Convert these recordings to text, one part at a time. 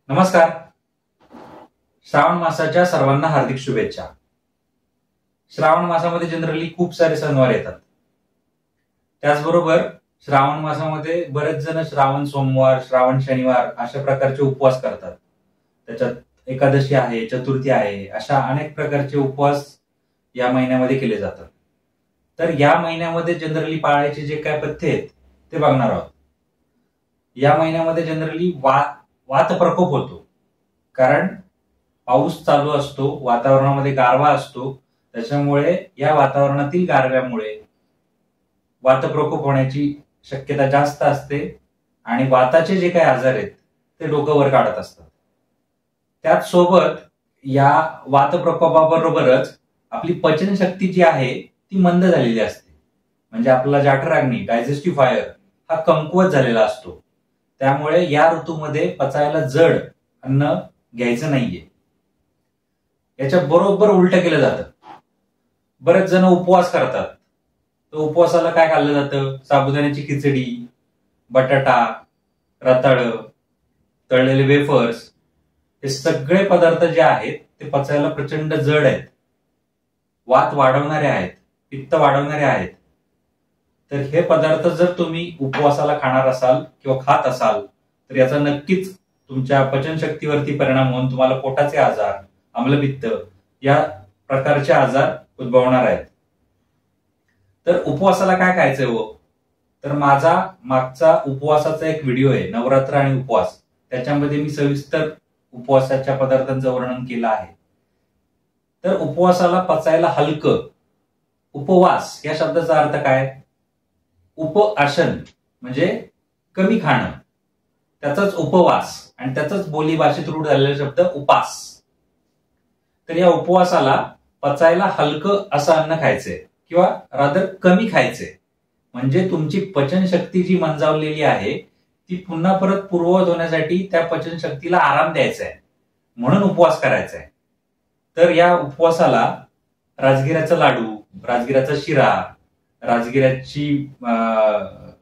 नमस्कार. श्रावण मासाच्या सर्वांना हार्दिक शुभेच्छा. श्रावण मासामध्ये जनरली खूप सारे सणवार येतात. त्याचबरोबर श्रावण मासामध्ये बरेच जण श्रावण सोमवार, श्रावण शनिवार अशा प्रकारचे उपवास करतात. त्याच्यात एकादशी आहे, चतुर्थी आहे, अशा अनेक प्रकारचे उपवास या महिन्यामध्ये केले जातात. तर या महिन्यामध्ये जनरली पाळायचे जे काय पथ्य आहेत ते बघणार आहोत. या महिन्यामध्ये जनरली वात प्रकोप होतो, कारण पाऊस चालू असतो, वातावरणामध्ये गारवा असतो. त्याच्यामुळे या वातावरणातील गारव्यामुळे वात प्रकोप होण्याची शक्यता जास्त असते आणि वाताचे जे काही आजार आहेत ते डोकं वर काढत असतात. त्याच सोबत या वात प्रकोपाबरोबरच आपली पचनशक्ती जी आहे ती मंद झालेली असते. म्हणजे आपला जठराग्नी डायजेस्टिव्ह फायर हा कमकुवत झालेला असतो. त्यामुळे या ऋतूमध्ये पचायला जड अन्न घ्यायचं नाहीये. याच्या बरोबर उलट केलं जातं. बरेच जण उपवास करतात. तर उपवासाला काय खाल्लं जातं? साबुदाण्याची खिचडी, बटाटा, रताळ, तळलेले वेफर्स, हे सगळे पदार्थ जे आहेत ते पचायला प्रचंड जड आहेत, वात वाढवणारे आहेत, पित्त वाढवणारे आहेत. तर हे पदार्थ जर तुम्ही उपवासाला खाणार असाल किंवा खात असाल तर याचा नक्कीच तुमच्या पचनशक्तीवरती परिणाम होऊन तुम्हाला पोटाचे आजार, आम्लपित्त या प्रकारचे आजार उद्भवणार आहेत. तर उपवासाला काय खायचंय हो? तर माझा मागचा उपवासाचा एक व्हिडिओ आहे, नवरात्र आणि उपवास. त्याच्यामध्ये मी सविस्तर उपवासाच्या पदार्थांचं वर्णन केलं आहे. तर उपवासाला पचायला हलकं, उपवास या शब्दाचा अर्थ काय? उपआशन म्हणजे कमी खाणं, त्याचाच उपवास आणि त्याचाच बोली भाषेत रूढ झालेला शब्द उपास. तर या उपवासाला पचायला हलकं असं अन्न खायचंय किंवा रादर कमी खायचंय. म्हणजे तुमची पचनशक्ती जी मंजावलेली आहे ती पुन्हा परत पूर्ववत होण्यासाठी त्या पचनशक्तीला आराम द्यायचा आहे, म्हणून उपवास करायचा आहे. तर या उपवासाला राजगिऱ्याचा लाडू, राजगिऱ्याचा शिरा, राजगिऱ्याची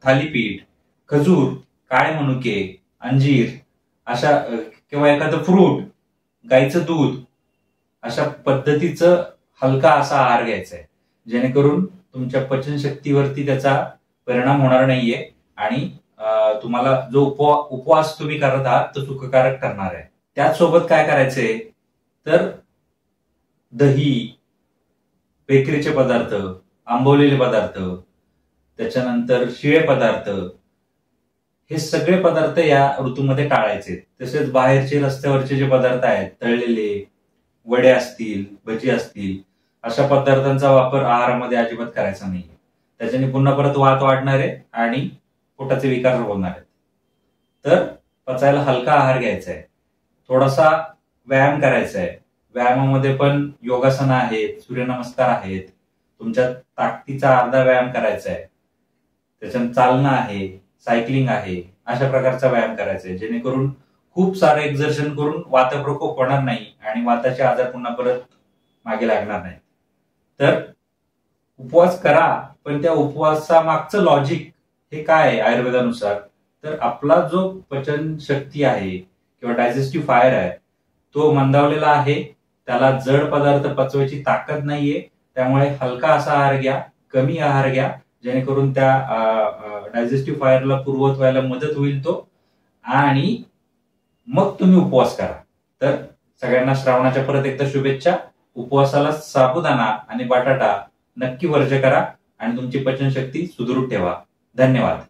थालीपीठ, खजूर, काळे मनुके, अंजीर अशा किंवा एखादं फ्रूट, गाईचं दूध अशा पद्धतीचं हलका असा आहार घ्यायचा आहे, जेणेकरून तुमच्या पचनशक्तीवरती त्याचा परिणाम होणार नाहीये आणि तुम्हाला जो उपवास तुम्ही करत आहात तो सुखकारक ठरणार आहे. त्याचसोबत काय करायचंय तर दही, बेकरीचे पदार्थ, आंबवलेले पदार्थ, त्याच्यानंतर शिळे पदार्थ, हे सगळे पदार्थ या ऋतूमध्ये टाळायचे. तसेच बाहेरचे रस्त्यावरचे जे पदार्थ आहेत, तळलेले वडे असतील, भजी असतील, अशा पदार्थांचा वापर आहारामध्ये अजिबात करायचा नाही. त्याच्याने पुन्हा परत वात वाढणार आहे आणि पोटाचे विकार होणार आहेत. तर पचायला हलका आहार घ्यायचा आहे, थोडासा व्यायाम करायचा आहे. व्यायामामध्ये पण योगासनं आहेत, सूर्यनमस्कार आहेत, तुमच्या ताकदीचा अर्धा व्यायाम करायचा आहे, त्याच्यात चालणं आहे, सायकलिंग आहे, अशा प्रकारचा व्यायाम करायचा आहे, जेणेकरून खूप सारं एक्झर्शन करून वात प्रकोप होणार नाही आणि वाताचे आजार पुन्हा परत मागे लागणार नाही. तर उपवास करा, पण त्या उपवासामागचं लॉजिक हे काय आहे आयुर्वेदानुसार? तर आपला जो पचन शक्ती आहे किंवा डायजेस्टिव्ह फायर आहे तो मंदावलेला आहे, त्याला जड पदार्थ पचवायची ताकद नाहीये. त्यामुळे हलका असा आहार घ्या, कमी आहार घ्या, जेणेकरून त्या डायजेस्टिव्ह फायरला पूर्ववत व्हायला मदत होईल तो, आणि मग तुम्ही उपवास करा. तर सगळ्यांना श्रावणाच्या परत एकदा शुभेच्छा. उपवासाला साबुदाणा आणि बटाटा नक्की वर्ज्य करा आणि तुमची पचनशक्ती सुदृढ ठेवा. धन्यवाद.